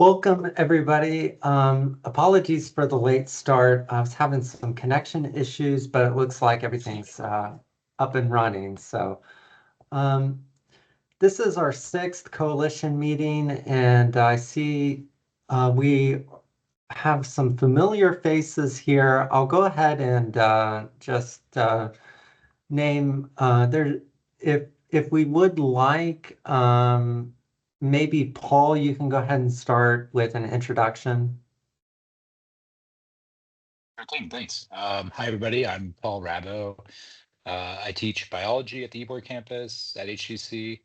Welcome, everybody. Apologies for the late start. I was having some connection issues, but it looks like everything's up and running. So um, this is our sixth coalition meeting, and I see we have some familiar faces here. I'll go ahead and just name there if we would like maybe Paul, you can go ahead and start with an introduction. Sure thing, thanks. Hi, everybody. I'm Paul Rabo. I teach biology at the Ybor campus at HCC,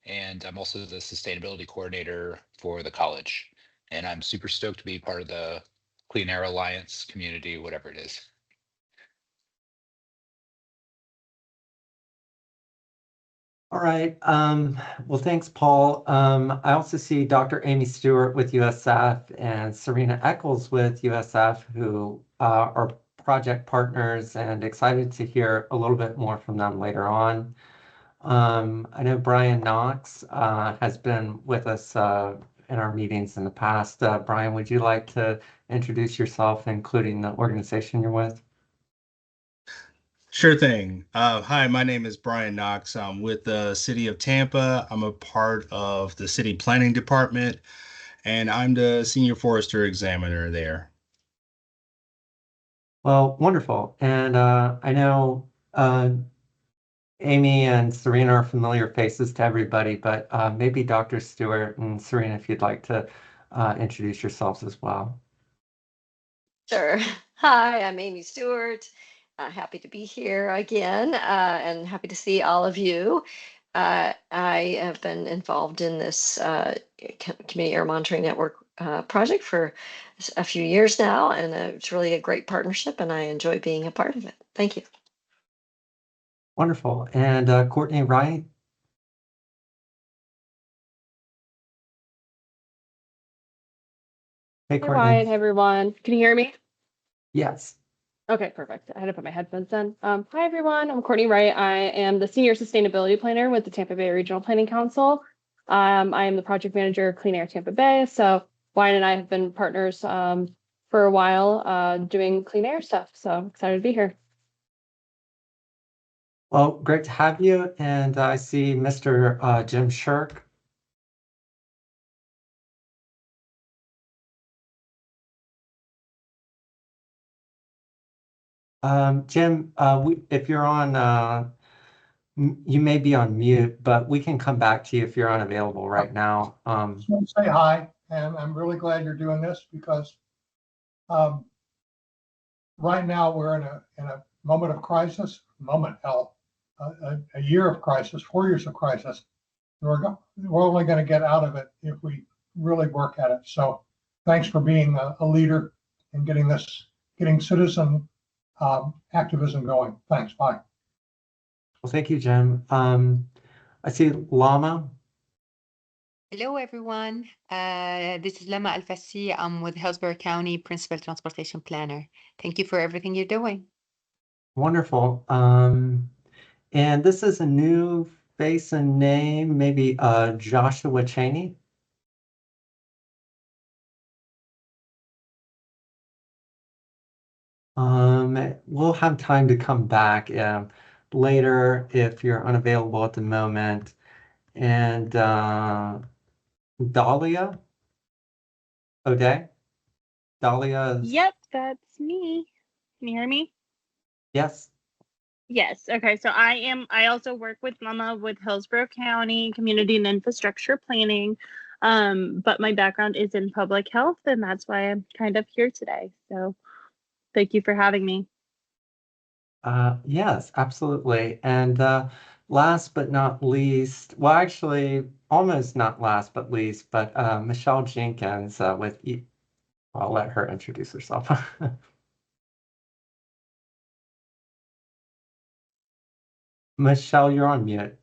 and I'm also the sustainability coordinator for the college. And I'm super stoked to be part of the Clean Air Alliance community, whatever it is. All right. Well, thanks, Paul. I also see Dr. Amy Stewart with USF and Serena Eccles with USF, who are project partners, and excited to hear a little bit more from them later on. I know Brian Knox has been with us in our meetings in the past. Brian, would you like to introduce yourself, including the organization you're with? Sure thing. Hi, my name is Brian Knox. I'm with the City of Tampa. I'm a part of the City Planning Department, and I'm the Senior Forester Examiner there. Well, wonderful. And I know Amy and Serena are familiar faces to everybody, but maybe Dr. Stewart and Serena, if you'd like to introduce yourselves as well. Sure. Hi, I'm Amy Stewart. Happy to be here again and happy to see all of you. I have been involved in this Community Air Monitoring Network project for a few years now, and it's really a great partnership, and I enjoy being a part of it. Thank you. Wonderful. And Courtney Wright? Hey, Hi, Courtney. Ryan. Hey, everyone. Can you hear me? Yes. Okay, perfect. I had to put my headphones in. Hi, everyone. I'm Courtney Wright. I am the Senior Sustainability Planner with the Tampa Bay Regional Planning Council. I am the project manager of Clean Air Tampa Bay. So Ryan and I have been partners for a while doing clean air stuff. So I'm excited to be here. Well, great to have you. And I see Mr. Jim Shirk. Jim, if you're on, you may be on mute, but we can come back to you if you're unavailable right now. Just want to say hi, and I'm really glad you're doing this because right now we're in a moment of crisis, a year of crisis, 4 years of crisis. We're only going to get out of it if we really work at it. So thanks for being a leader and getting citizen activism going. Thanks. Bye. Well, thank you, Jim. I see Lama. Hello, everyone. This is Lama Al-Fassi. I'm with Hillsborough County Principal Transportation Planner. Thank you for everything you're doing. Wonderful. And this is a new face and name, maybe Joshua Cheney. We'll have time to come back later if you're unavailable at the moment. And Dahlia O'Day? Dahlia is... Yep, that's me. Can you hear me? Yes. Yes. Okay. So I also work with Mama with Hillsborough County Community and Infrastructure Planning. But my background is in public health, and that's why I'm kind of here today. So thank you for having me. Yes, absolutely. And last but not least, well, actually, almost not last but least, but Michelle Jenkins with I'll let her introduce herself. Michelle, you're on mute.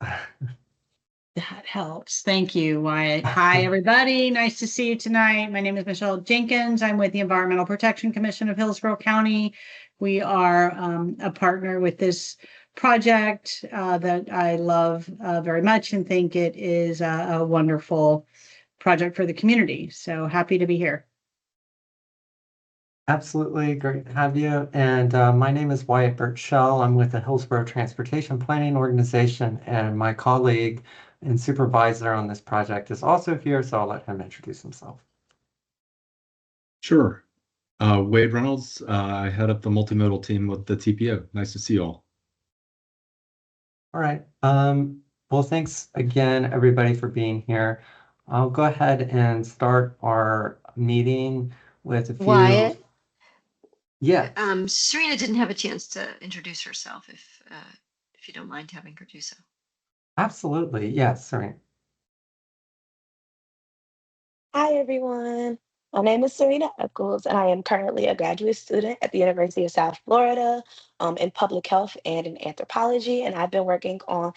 That helps. Thank you, Wyatt. Hi, everybody. Nice to see you tonight. My name is Michelle Jenkins. I'm with the Environmental Protection Commission of Hillsborough County. We are a partner with this project that I love very much and think it is a wonderful project for the community. So happy to be here. Absolutely, great to have you. And my name is Wyatt Birchall. I'm with the Hillsborough Transportation Planning Organization, and my colleague and supervisor on this project is also here, so I'll let him introduce himself. Sure. Wade Reynolds, I head up the multimodal team with the TPO. Nice to see you all. All right. Well, thanks again, everybody, for being here. I'll go ahead and start our meeting with a few. Wyatt? Yeah. Serena didn't have a chance to introduce herself, if you don't mind having her do so. Absolutely. Yes, Serena. Hi, everyone. My name is Serena Eccles, and I am currently a graduate student at the University of South Florida in public health and in anthropology. And I've been working on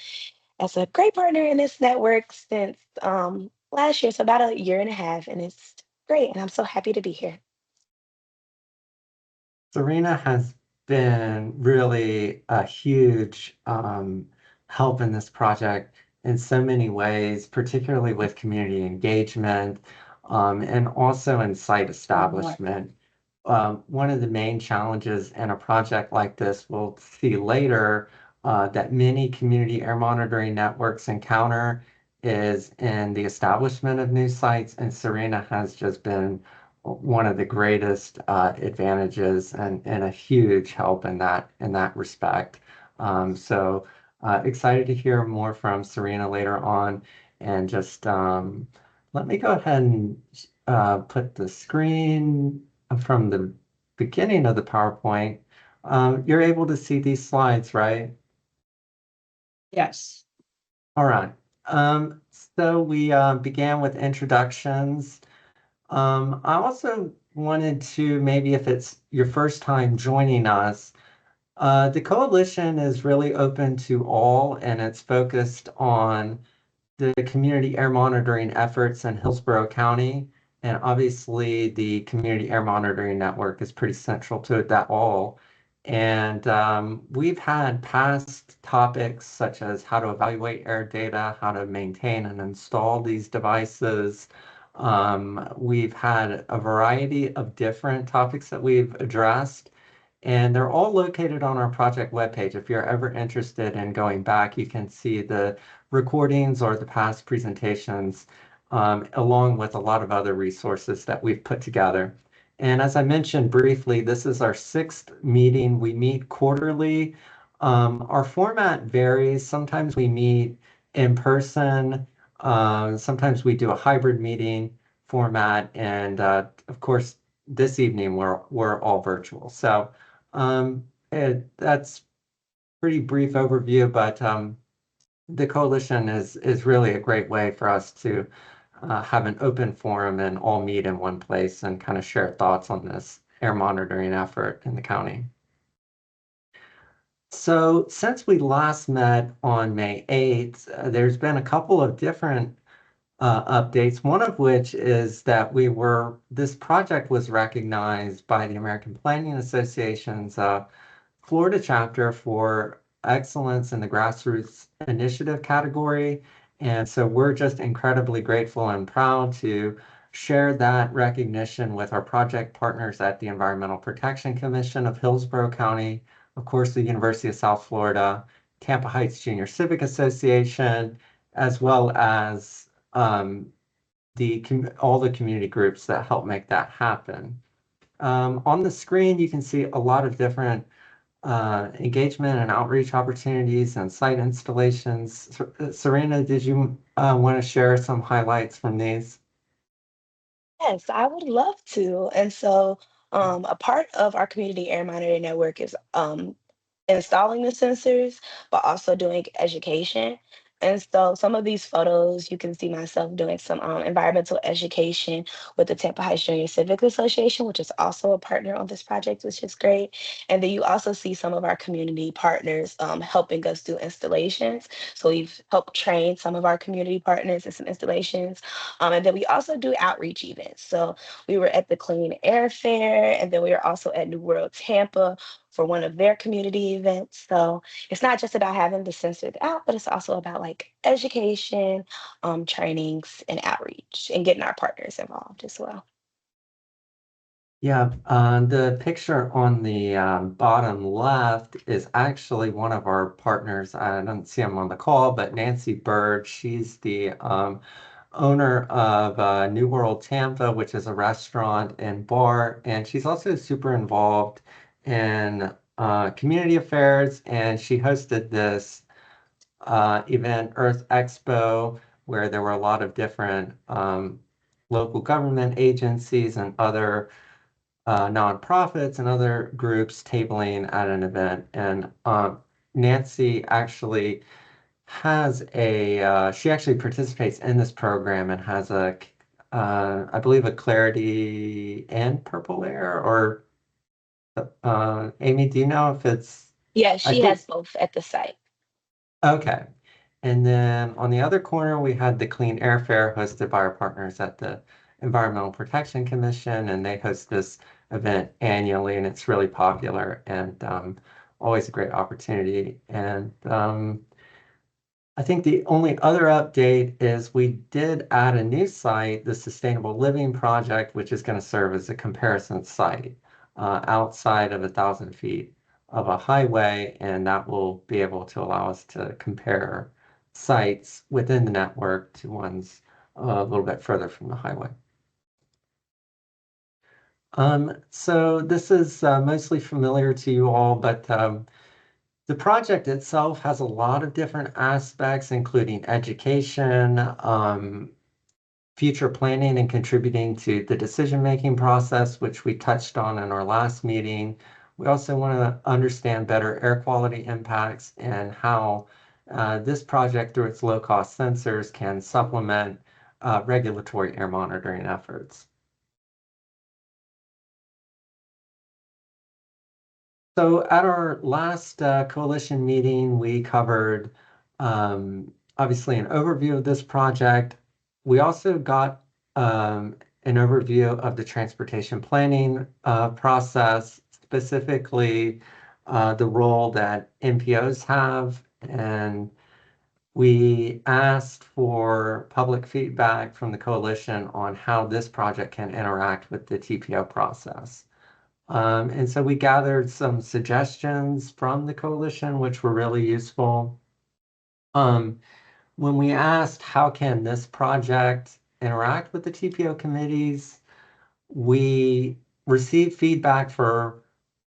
as a great partner in this network since last year, so about a year and a half, and it's great. And I'm so happy to be here. Serena has been really a huge help in this project in so many ways, particularly with community engagement and also in site establishment. One of the main challenges in a project like this, we'll see later, that many community air monitoring networks encounter is in the establishment of new sites, and Serena has just been one of the greatest advantages and a huge help in that respect. So excited to hear more from Serena later on, and just let me go ahead and put the screen from the beginning of the PowerPoint. You're able to see these slides, right? Yes. All right. So we began with introductions. I also wanted to, maybe if it's your first time joining us, the coalition is really open to all, and it's focused on the community air monitoring efforts in Hillsborough County. And obviously the community air monitoring network is pretty central to that all. And we've had past topics such as how to evaluate air data, how to maintain and install these devices. We've had a variety of different topics that we've addressed, and they're all located on our project webpage. If you're ever interested in going back, you can see the recordings or the past presentations, along with a lot of other resources that we've put together. And as I mentioned briefly, this is our 6th meeting. We meet quarterly. Our format varies. Sometimes we meet in person. Sometimes we do a hybrid meeting format. And of course, this evening we're all virtual. So that's pretty brief overview, but the coalition is really a great way for us to have an open forum and all meet in one place and kind of share thoughts on this air monitoring effort in the county. So since we last met on May 8th, there's been a couple of different updates, one of which is that this project was recognized by the American Planning Association's Florida chapter for excellence in the grassroots initiative category. And so we're just incredibly grateful and proud to share that recognition with our project partners at the Environmental Protection Commission of Hillsborough County, of course, the University of South Florida, Tampa Heights Junior Civic Association, as well as all the community groups that help make that happen. On the screen, you can see a lot of different engagement and outreach opportunities and site installations. Serena, did you want to share some highlights from these? Yes, I would love to. And so, a part of our community air monitoring network is installing the sensors, but also doing education. And so some of these photos, you can see myself doing some environmental education with the Tampa Heights Junior Civic Association, which is also a partner on this project, which is great. And then you also see some of our community partners helping us do installations. So we've helped train some of our community partners in some installations. And then we also do outreach events. So we were at the Clean Air Fair, and then we were also at New World Tampa for one of their community events. So it's not just about having the sensors out, but it's also about like education, trainings, and outreach, and getting our partners involved as well. Yeah, the picture on the bottom left is actually one of our partners. I don't see him on the call, but Nancy Bird, she's the owner of New World Tampa, which is a restaurant and bar, and she's also super involved in community affairs, and she hosted this event, Earth Expo, where there were a lot of different local government agencies and other nonprofits and other groups tabling at an event. And Nancy actually has she actually participates in this program and has I believe a Clarity and Purple Air, or Amy, do you know if it's? Yeah, I she think- has both at the site. Okay. And then on the other corner, we had the Clean Air Fair hosted by our partners at the Environmental Protection Commission, and they host this event annually, and it's really popular and always a great opportunity. And I think the only other update is we did add a new site, the Sustainable Living Project, which is going to serve as a comparison site outside of 1,000 feet of a highway, and that will be able to allow us to compare sites within the network to ones a little bit further from the highway. So this is mostly familiar to you all, but the project itself has a lot of different aspects, including education, future planning and contributing to the decision-making process, which we touched on in our last meeting. We also want to understand better air quality impacts and how this project, through its low-cost sensors, can supplement regulatory air monitoring efforts. So at our last coalition meeting, we covered obviously an overview of this project. We also got an overview of the transportation planning process, specifically the role that NPOs have. And we asked for public feedback from the coalition on how this project can interact with the TPO process. And so we gathered some suggestions from the coalition, which were really useful. When we asked how can this project interact with the TPO committees, we received feedback for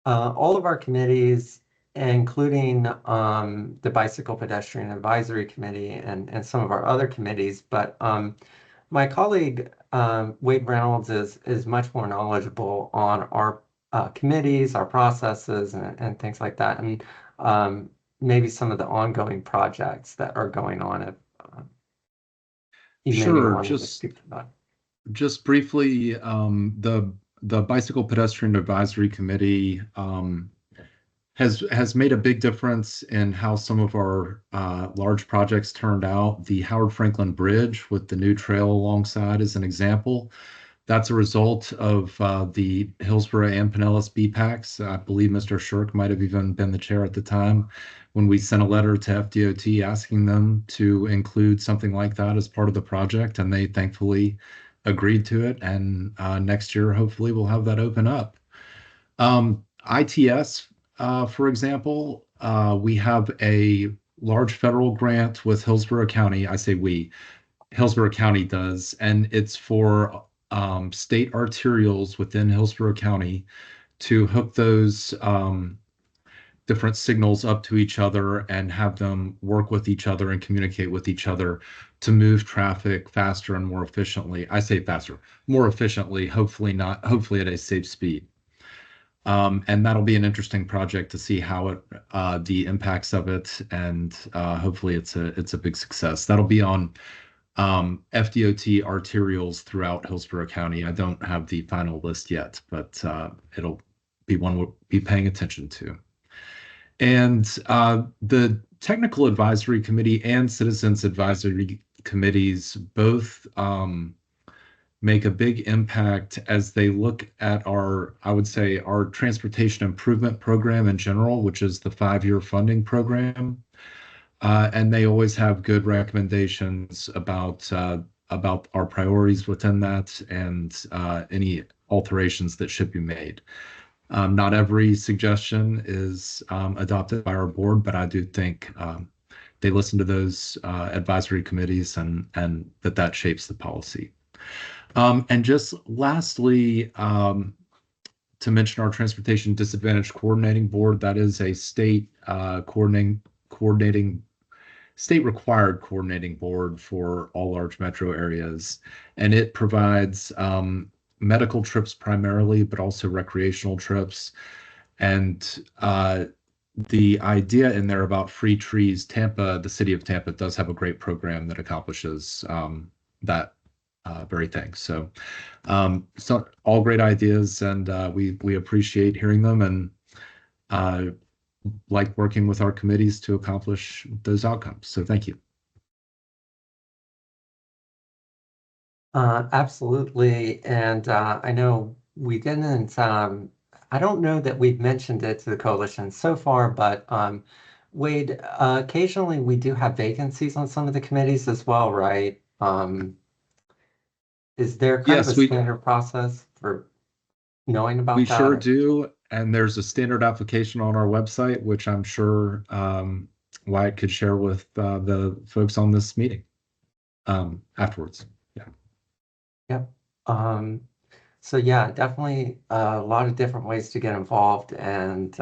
all of our committees, including the Bicycle Pedestrian Advisory Committee and some of our other committees. But my colleague, Wade Reynolds, is much more knowledgeable on our committees, our processes, and things like that, and maybe some of the ongoing projects that are going on. If you maybe Sure, wanted to speak to that. just briefly, the Bicycle Pedestrian Advisory Committee has made a big difference in how some of our large projects turned out. The Howard Franklin Bridge with the new trail alongside is an example. That's a result of the Hillsborough and Pinellas BPACs. I believe Mr. Shirk might have even been the chair at the time when we sent a letter to FDOT asking them to include something like that as part of the project, and they thankfully agreed to it. And next year, hopefully, we'll have that open up. ITS, for example, we have a large federal grant with Hillsborough County. I say we, Hillsborough County does, and it's for state arterials within Hillsborough County to hook those different signals up to each other and have them work with each other and communicate with each other to move traffic faster and more efficiently. I say faster, more efficiently, hopefully at a safe speed. And that'll be an interesting project to see how the impacts of it, and hopefully it's a big success. That'll be on FDOT arterials throughout Hillsborough County. I don't have the final list yet, but it'll be one we'll be paying attention to. And the Technical Advisory Committee and Citizens Advisory Committees both make a big impact as they look at our, I would say, our transportation improvement program in general, which is the 5-year funding program. And they always have good recommendations about our priorities within that and any alterations that should be made. Not every suggestion is adopted by our board, but I do think they listen to those advisory committees and that shapes the policy. And just lastly, to mention our Transportation Disadvantage Coordinating Board, that is a state state-required coordinating board for all large metro areas, and it provides medical trips primarily, but also recreational trips. And the idea in there about free trees, Tampa, the city of Tampa, does have a great program that accomplishes that very thing. So all great ideas, and we appreciate hearing them and like working with our committees to accomplish those outcomes. So thank you. Absolutely. And I know we didn't, I don't know that we've mentioned it to the coalition so far, but Wade, occasionally we do have vacancies on some of the committees as well, right? Is there kind of Yes, a standard process for knowing about we that? sure do. And there's a standard application on our website, which I'm sure Wyatt could share with the folks on this meeting afterwards. Yeah. Yep. So yeah, definitely a lot of different ways to get involved and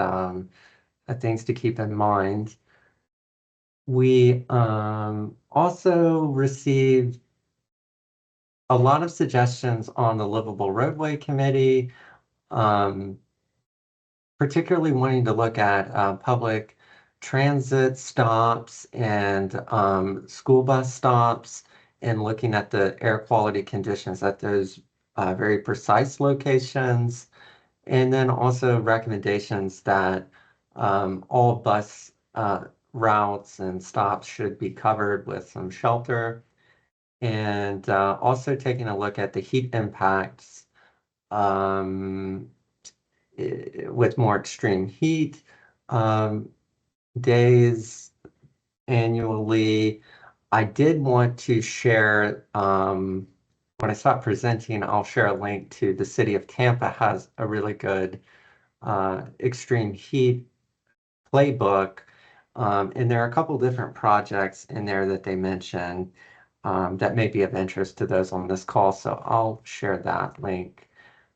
things to keep in mind. We also received a lot of suggestions on the Livable Roadway Committee, particularly wanting to look at public transit stops and school bus stops and looking at the air quality conditions at those very precise locations. And then also recommendations that all bus routes and stops should be covered with some shelter. And also taking a look at the heat impacts with more extreme heat days annually. I did want to share, when I stop presenting, I'll share a link to the City of Tampa has a really good extreme heat playbook. And there are a couple different projects in there that they mentioned that may be of interest to those on this call. So I'll share that link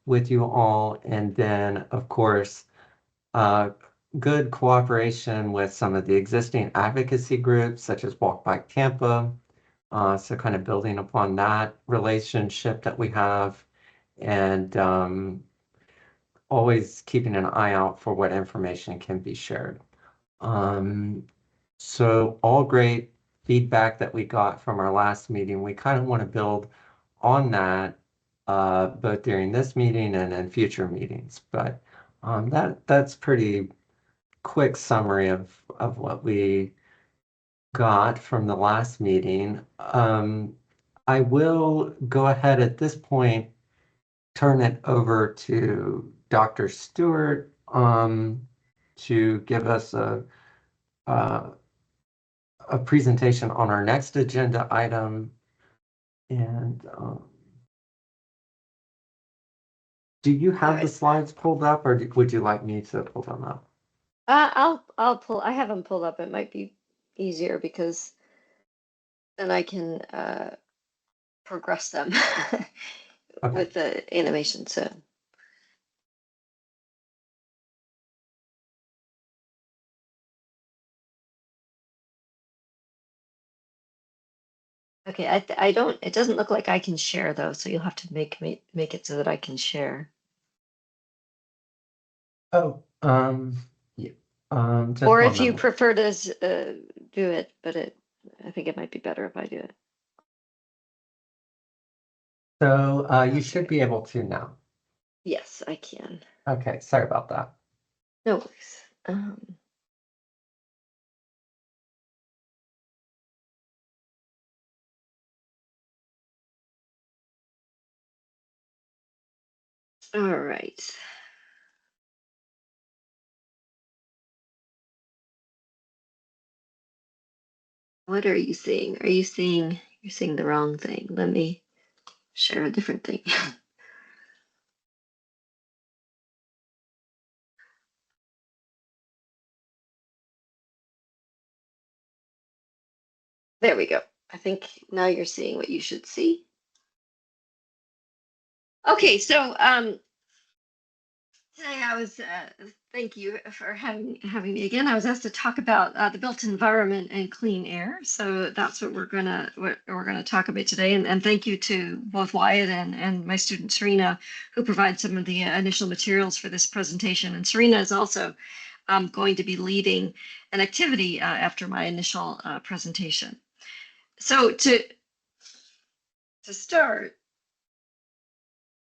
with you all. And then, of course, good cooperation with some of the existing advocacy groups, such as Walk Bike Tampa. So kind of building upon that relationship that we have and always keeping an eye out for what information can be shared. So all great feedback that we got from our last meeting. We kind of want to build on that both during this meeting and in future meetings. But that's pretty quick summary of what we got from the last meeting. I will go ahead at this point, turn it over to Dr. Stewart to give us a presentation on our next agenda item. And do you have the slides pulled up, or would you like me to pull them up? I'll pull. I have them pulled up. It might be easier because then I can progress them Okay. with the animation. So. Okay, I don't. It doesn't look like I can share though, so you'll have to make it so that I can share. Oh, yeah. Just Or one if you moment. prefer to do it, but I think it might be better if I do it. So you should be able to now. Yes, I can. Okay, sorry about that. No worries. All right. What are you seeing? Are you seeing, you're seeing the wrong thing? Let me share a different thing. There we go. I think now you're seeing what you should see. Okay, so today I was, thank you for having me again. I was asked to talk about the built environment and clean air. So that's what we're gonna talk about today. And thank you to both Wyatt and my student Serena, who provide some of the initial materials for this presentation. And Serena is also going to be leading an activity after my initial presentation. So to start,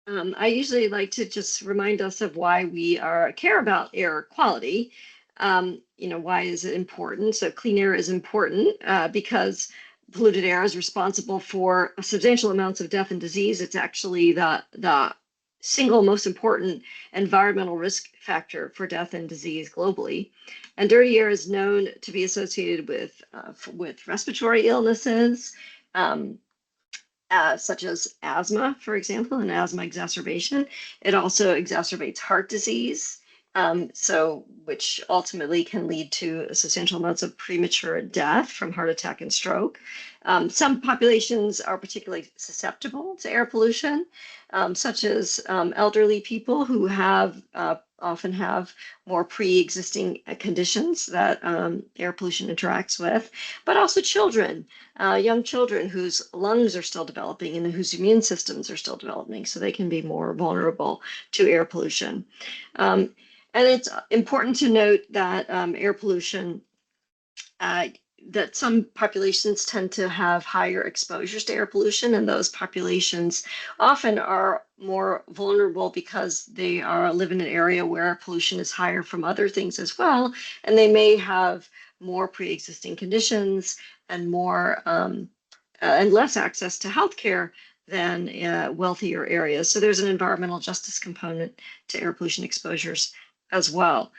I usually like to just remind us of why we care about air quality. Why is it important? So clean air is important because polluted air is responsible for substantial amounts of death and disease. It's actually the single most important environmental risk factor for death and disease globally. And dirty air is known to be associated with respiratory illnesses, such as asthma, for example, and asthma exacerbation. It also exacerbates heart disease, which ultimately can lead to substantial amounts of premature death from heart attack and stroke. Some populations are particularly susceptible to air pollution, such as elderly people who often have more pre-existing conditions that air pollution interacts with, but also children, young children whose lungs are still developing and whose immune systems are still developing, so they can be more vulnerable to air pollution. And it's important to note that air pollution, that some populations tend to have higher exposures to air pollution, and those populations often are more vulnerable because they live in an area where pollution is higher from other things as well, and they may have more pre-existing conditions and more and less access to healthcare than wealthier areas. So there's an environmental justice component to air pollution exposures as well.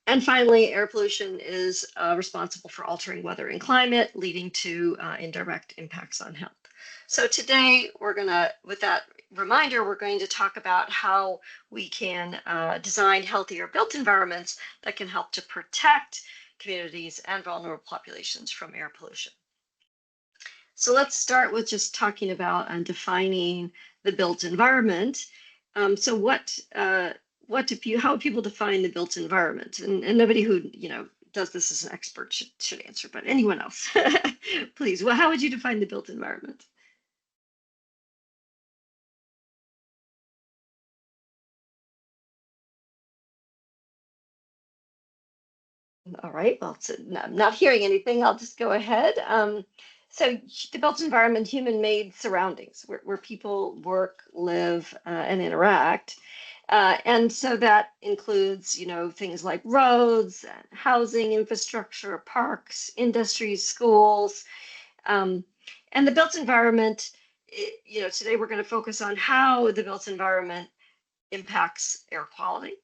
And finally, air pollution is responsible for altering weather and climate, leading to indirect impacts on health. So today, with that reminder, we're going to talk about how we can design healthier built environments that can help to protect communities and vulnerable populations from air pollution. So let's start with just talking about and defining the built environment. So how people define the built environment? And nobody who does this as an expert should answer, but anyone else, please. Well, how would you define the built environment? All right, well, I'm not hearing anything. I'll just go ahead. So the built environment, human-made surroundings where people work, live, and interact. And so that includes, things like roads, housing infrastructure, parks, industries, schools. And the built environment, today we're going to focus on how the built environment impacts air quality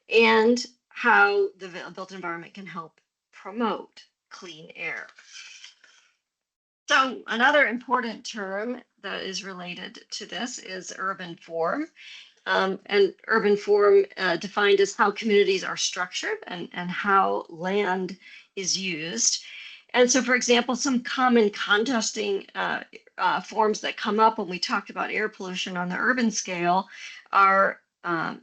and how the built environment can help promote clean air. So another important term that is related to this is urban form. And urban form defined as how communities are structured and how land is used. And so, for example, some common contrasting forms that come up when we talked about air pollution on the urban scale are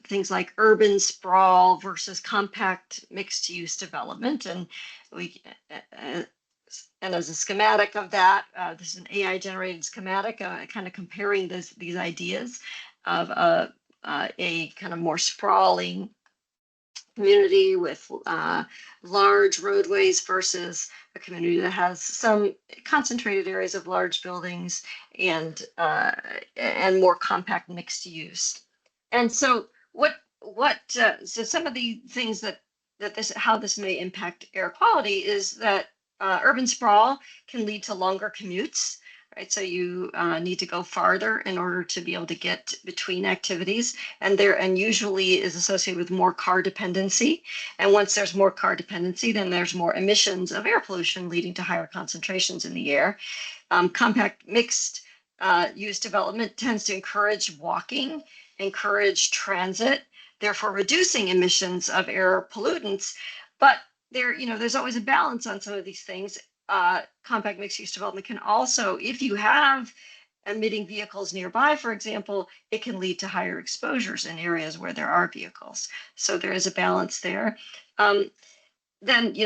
things like urban sprawl versus compact mixed use development. And and as a schematic of that, this is an AI generated schematic, kind of comparing these ideas of a kind of more sprawling community with large roadways versus a community that has some concentrated areas of large buildings and more compact mixed use. And so so some of the things how this may impact air quality is that urban sprawl can lead to longer commutes, right? So you need to go farther in order to be able to get between activities, and usually is associated with more car dependency. And once there's more car dependency, then there's more emissions of air pollution, leading to higher concentrations in the air. Compact mixed use development tends to encourage walking, encourage transit, therefore reducing emissions of air pollutants. But there's always a balance on some of these things. Compact mixed use development can also, if you have emitting vehicles nearby, for example, it can lead to higher exposures in areas where there are vehicles. So there is a balance there. Then,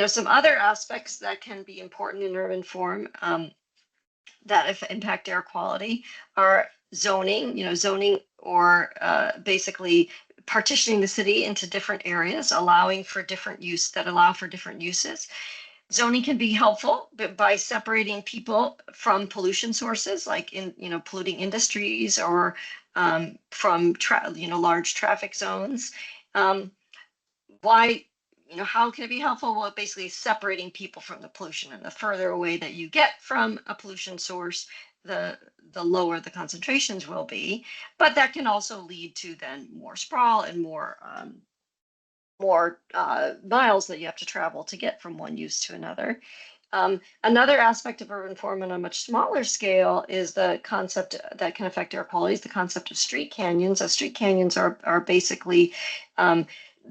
some other aspects that can be important in urban form that impact air quality are zoning, zoning or basically partitioning the city into different areas, allowing for different uses. Zoning can be helpful, but by separating people from pollution sources, like in polluting industries or from large traffic zones. How can it be helpful? Well, basically separating people from the pollution, and the further away that you get from a pollution source, the lower the concentrations will be. But that can also lead to then more sprawl and more miles that you have to travel to get from one use to another. Another aspect of urban form on a much smaller scale is the concept that can affect air quality, is the concept of street canyons. So street canyons are basically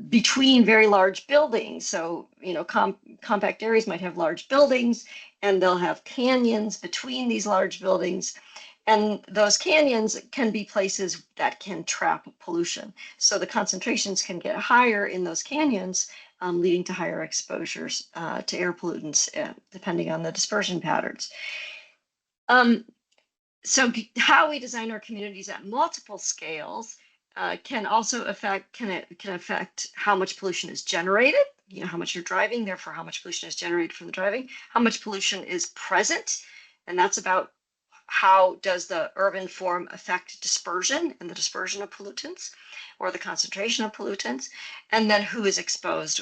between very large buildings. So, compact areas might have large buildings, and they'll have canyons between these large buildings. And those canyons can be places that can trap pollution. So the concentrations can get higher in those canyons, leading to higher exposures to air pollutants, depending on the dispersion patterns. So how we design our communities at multiple scales can also affect how much pollution is generated, how much you're driving, therefore how much pollution is generated from the driving, how much pollution is present, and that's about how does the urban form affect dispersion and the dispersion of pollutants or the concentration of pollutants, and then who is exposed.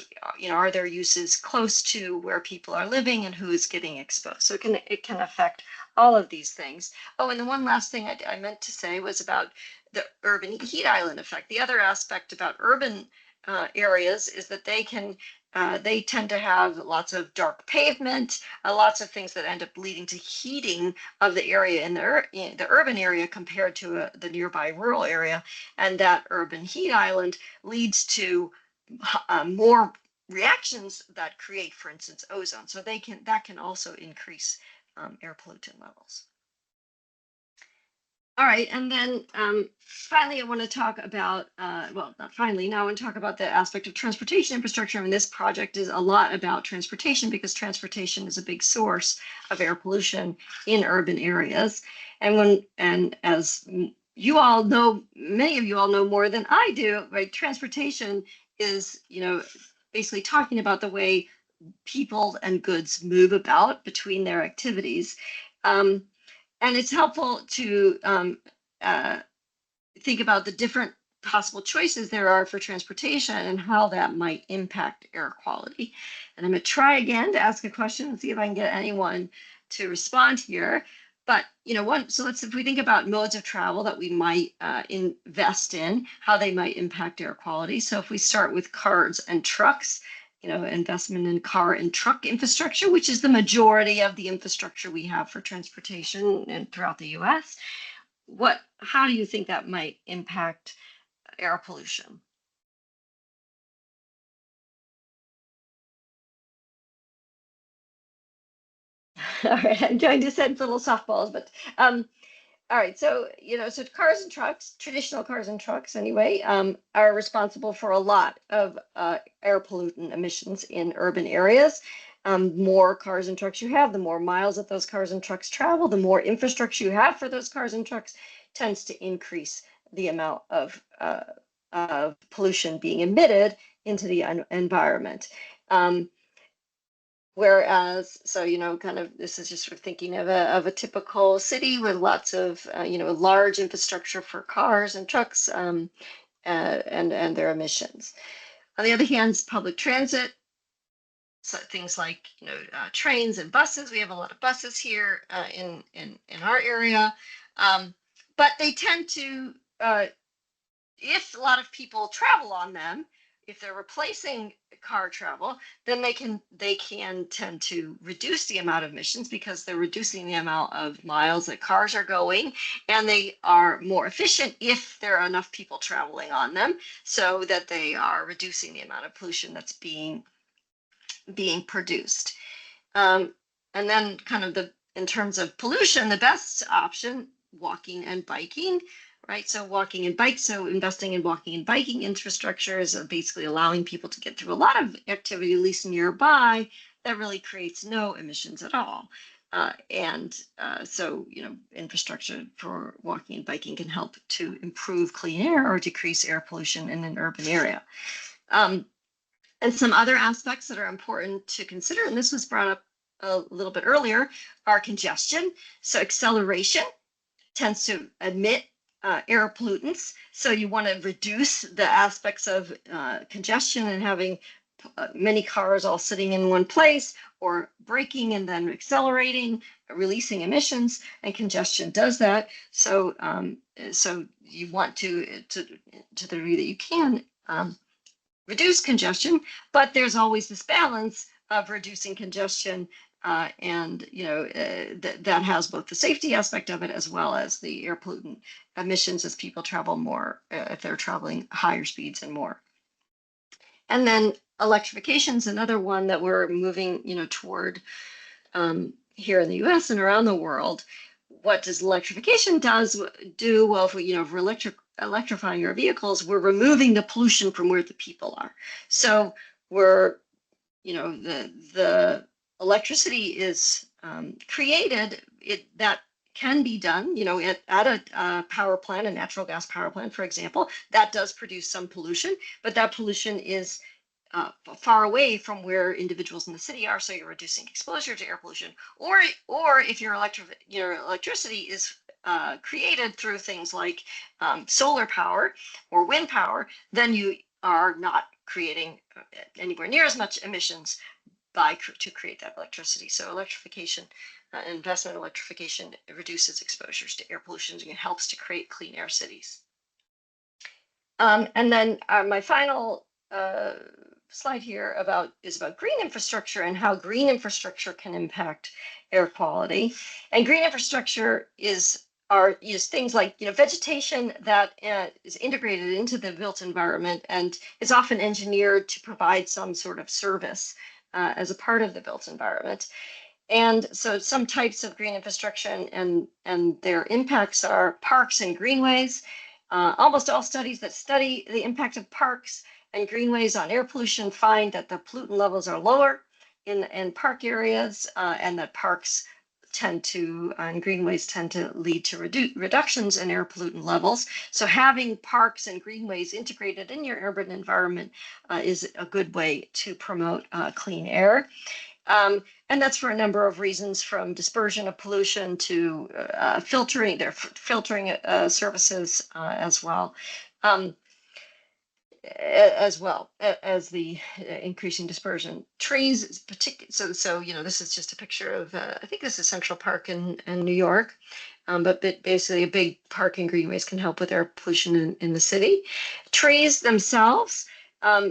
Are there uses close to where people are living, and who is getting exposed? So it can affect all of these things. Oh, and the one last thing I meant to say was about the urban heat island effect. The other aspect about urban areas is that they tend to have lots of dark pavement, lots of things that end up leading to heating of the area in the urban area compared to the nearby rural area. And that urban heat island leads to more reactions that create, for instance, ozone. So that can also increase air pollutant levels. All right, and then finally, I want to talk about, well, not finally, now I want to talk about the aspect of transportation infrastructure. And this project is a lot about transportation, because transportation is a big source of air pollution in urban areas. And as you all know, many of you all know more than I do, right? Transportation is, basically talking about the way people and goods move about between their activities. And it's helpful to think about the different possible choices there are for transportation and how that might impact air quality. And I'm going to try again to ask a question and see if I can get anyone to respond here. But, if we think about modes of travel that we might invest in, how they might impact air quality. So if we start with cars and trucks, investment in car and truck infrastructure, which is the majority of the infrastructure we have for transportation and throughout the US. How do you think that might impact air pollution? All right, I'm going to send little softballs, but all right, so so cars and trucks, traditional cars and trucks anyway, are responsible for a lot of air pollutant emissions in urban areas. More cars and trucks you have, the more miles that those cars and trucks travel, the more infrastructure you have for those cars and trucks tends to increase the amount of pollution being emitted into the environment. Whereas, so, this is just sort of thinking of a typical city with lots of, large infrastructure for cars and trucks and their emissions. On the other hand, public transit things like trains and buses. We have a lot of buses here in our area, but they tend to, if a lot of people travel on them, if they're replacing car travel, then they can tend to reduce the amount of emissions because they're reducing the amount of miles that cars are going, and they are more efficient if there are enough people traveling on them, so that they are reducing the amount of pollution that's being produced. And then kind of in terms of pollution, the best option, walking and biking. Right, so walking and bike, so investing in walking and biking infrastructure is basically allowing people to get through a lot of activity, at least nearby, that really creates no emissions at all. So, infrastructure for walking and biking can help to improve clean air or decrease air pollution in an urban area. And some other aspects that are important to consider, and this was brought up a little bit earlier, are congestion. So acceleration tends to emit air pollutants. So you want to reduce the aspects of congestion and having many cars all sitting in one place, or braking and then accelerating, releasing emissions, and congestion does that. So so you want to the degree that you can reduce congestion, but there's always this balance of reducing congestion that has both the safety aspect of it as well as the air pollutant emissions as people travel more, if they're traveling higher speeds and more. And then electrification is another one that we're moving, toward here in the U.S. and around the world. What does electrification do? Well, if we're electrifying our vehicles, we're removing the pollution from where the people are. So we're, the electricity is created, that can be done, at a power plant, a natural gas power plant, for example, that does produce some pollution, but that pollution is far away from where individuals in the city are, so you're reducing exposure to air pollution. Or if your electricity is created through things like solar power or wind power, then you are not creating anywhere near as much emissions to create that electricity. So electrification, investment in electrification, reduces exposures to air pollution and helps to create clean air cities. And then my final slide here is about green infrastructure and how green infrastructure can impact air quality. And green infrastructure is things like vegetation that is integrated into the built environment and is often engineered to provide some sort of service as a part of the built environment. And so some types of green infrastructure and their impacts are parks and greenways. Almost all studies that study the impact of parks and greenways on air pollution find that the pollutant levels are lower in park areas, and that parks and greenways tend to lead to reductions in air pollutant levels. So having parks and greenways integrated in your urban environment is a good way to promote clean air. And that's for a number of reasons, from dispersion of pollution to filtering services as well as the increasing dispersion. Trees, particularly, so this is just a picture of I think this is Central Park in New York, but basically a big park and greenways can help with air pollution in the city. Trees themselves, the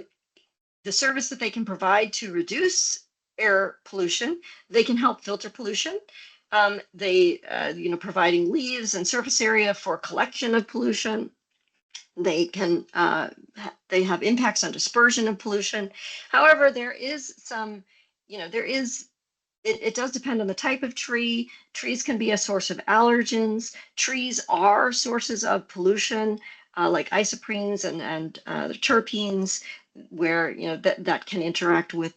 service that they can provide to reduce air pollution, they can help filter pollution. Providing leaves and surface area for collection of pollution. They can they have impacts on dispersion of pollution. However, there is some, it does depend on the type of tree. Trees can be a source of allergens. Trees are sources of pollution, like isoprenes and the terpenes, where that can interact with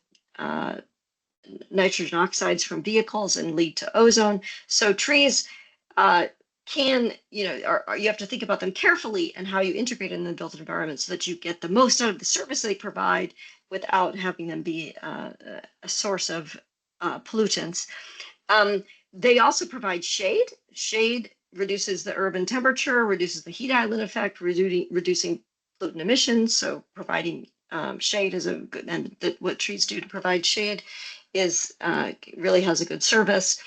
nitrogen oxides from vehicles and lead to ozone. So trees you have to think about them carefully and how you integrate in the built environment so that you get the most out of the service they provide without having them be a source of pollutants. They also provide shade. Shade reduces the urban temperature, reduces the heat island effect, reducing pollutant emissions, so providing shade is a good, and what trees do to provide shade is really has a good service.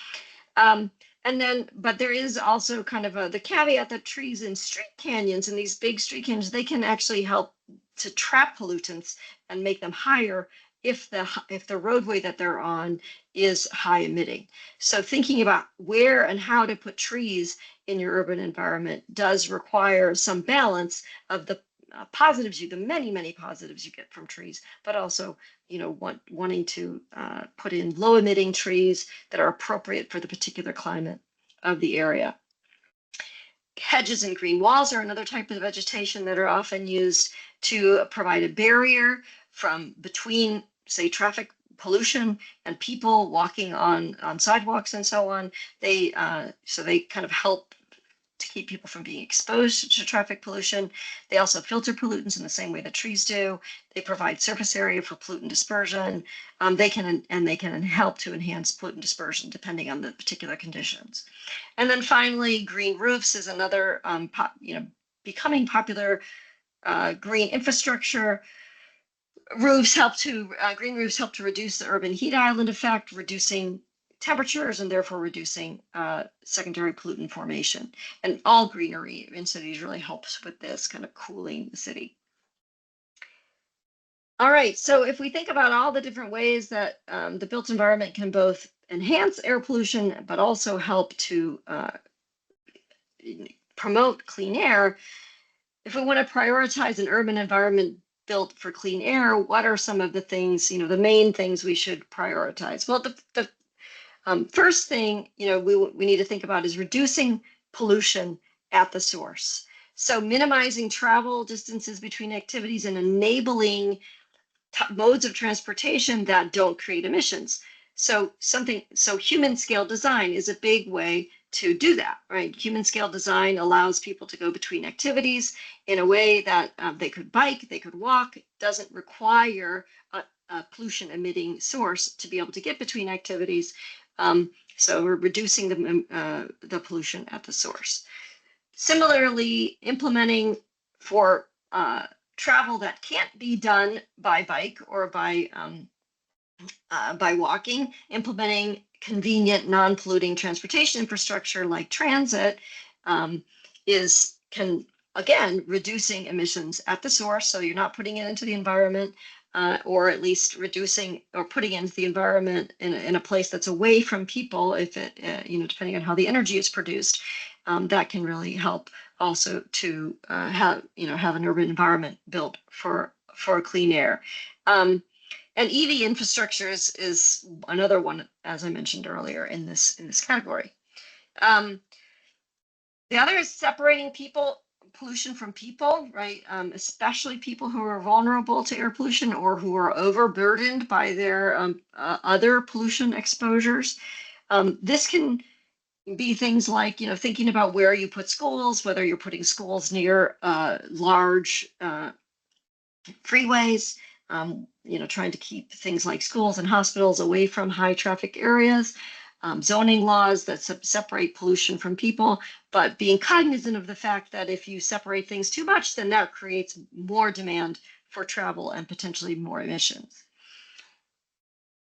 And then, but there is also kind of the caveat that trees in street canyons and these big street canyons, they can actually help to trap pollutants and make them higher if the roadway that they're on is high emitting. So thinking about where and how to put trees in your urban environment does require some balance of the positives, the many positives you get from trees, but also, wanting to put in low emitting trees that are appropriate for the particular climate of the area. Hedges and green walls are another type of vegetation that are often used to provide a barrier from between, say, traffic pollution and people walking on sidewalks and so on. They kind of help to keep people from being exposed to traffic pollution. They also filter pollutants in the same way that trees do. They provide surface area for pollutant dispersion. They can help to enhance pollutant dispersion depending on the particular conditions. And then finally, green roofs is another becoming popular green infrastructure. Green roofs help to reduce the urban heat island effect, reducing temperatures and therefore reducing secondary pollutant formation. And all greenery in cities really helps with this kind of cooling the city. All right, so if we think about all the different ways that the built environment can both enhance air pollution, but also help to promote clean air, if we want to prioritize an urban environment built for clean air, what are some of the things, the main things we should prioritize? Well, the first thing, we need to think about is reducing pollution at the source. So minimizing travel distances between activities and enabling modes of transportation that don't create emissions. So human scale design is a big way to do that, right? Human scale design allows people to go between activities in a way that they could bike, they could walk, doesn't require a pollution emitting source to be able to get between activities. So we're reducing the pollution at the source. Similarly, implementing for travel that can't be done by bike or by walking, implementing convenient, non-polluting transportation infrastructure like transit can again reducing emissions at the source. So you're not putting it into the environment. Or at least reducing or putting into the environment in a place that's away from people, if it, depending on how the energy is produced, that can really help also to have an urban environment built for clean air. And EV infrastructure is another one, as I mentioned earlier, in this category. The other is separating pollution from people, right? Especially people who are vulnerable to air pollution or who are overburdened by their other pollution exposures. This can be things like, thinking about where you put schools, whether you're putting schools near large freeways, trying to keep things like schools and hospitals away from high traffic areas. Zoning laws that separate pollution from people, but being cognizant of the fact that if you separate things too much, then that creates more demand for travel and potentially more emissions.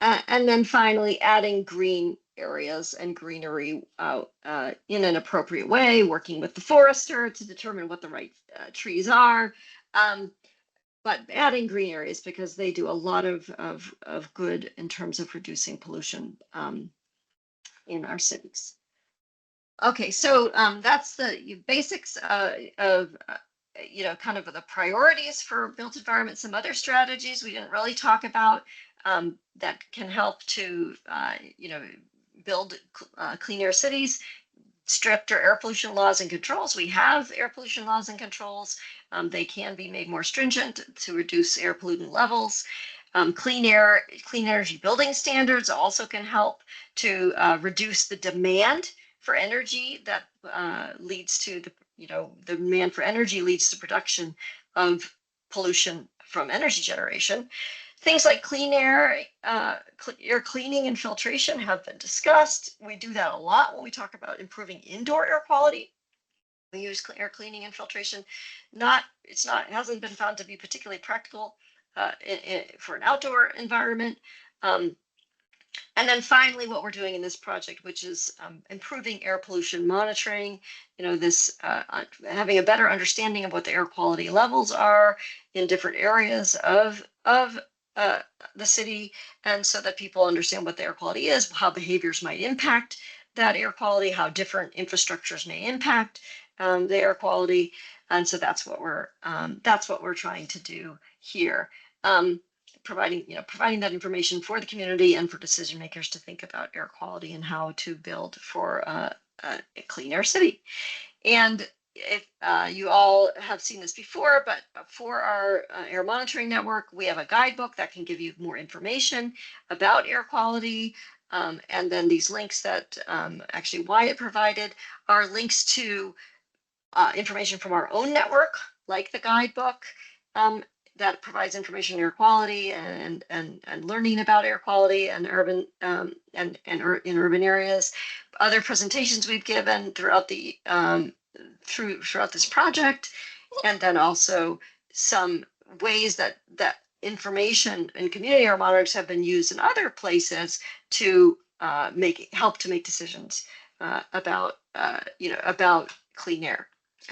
And then finally, adding green areas and greenery in an appropriate way, working with the forester to determine what the right trees are. But adding green areas because they do a lot of good in terms of reducing pollution in our cities. Okay, so that's the basics of kind of the priorities for built environment. Some other strategies we didn't really talk about that can help to build clean air cities. Stricter air pollution laws and controls. We have air pollution laws and controls. They can be made more stringent to reduce air pollutant levels. Clean energy building standards also can help to reduce the demand for energy that leads to the demand for energy leads to production of pollution from energy generation. Things like clean air, air cleaning and filtration have been discussed. We do that a lot when we talk about improving indoor air quality. We use air cleaning and filtration. It hasn't been found to be particularly practical for an outdoor environment. And then finally, what we're doing in this project, which is improving air pollution monitoring, this having a better understanding of what the air quality levels are in different areas of the city, and so that people understand what the air quality is, how behaviors might impact that air quality, how different infrastructures may impact the air quality, and so that's what we're trying to do here. Providing that information for the community and for decision makers to think about air quality and how to build for a clean air city. And if you all have seen this before, but for our air monitoring network, we have a guidebook that can give you more information about air quality. And then these links that actually Wyatt provided are links to information from our own network, like the guidebook, that provides information on air quality and learning about air quality and urban in urban areas. Other presentations we've given throughout the throughout this project, and then also some ways that information and community air monitors have been used in other places to help to make decisions about about clean air.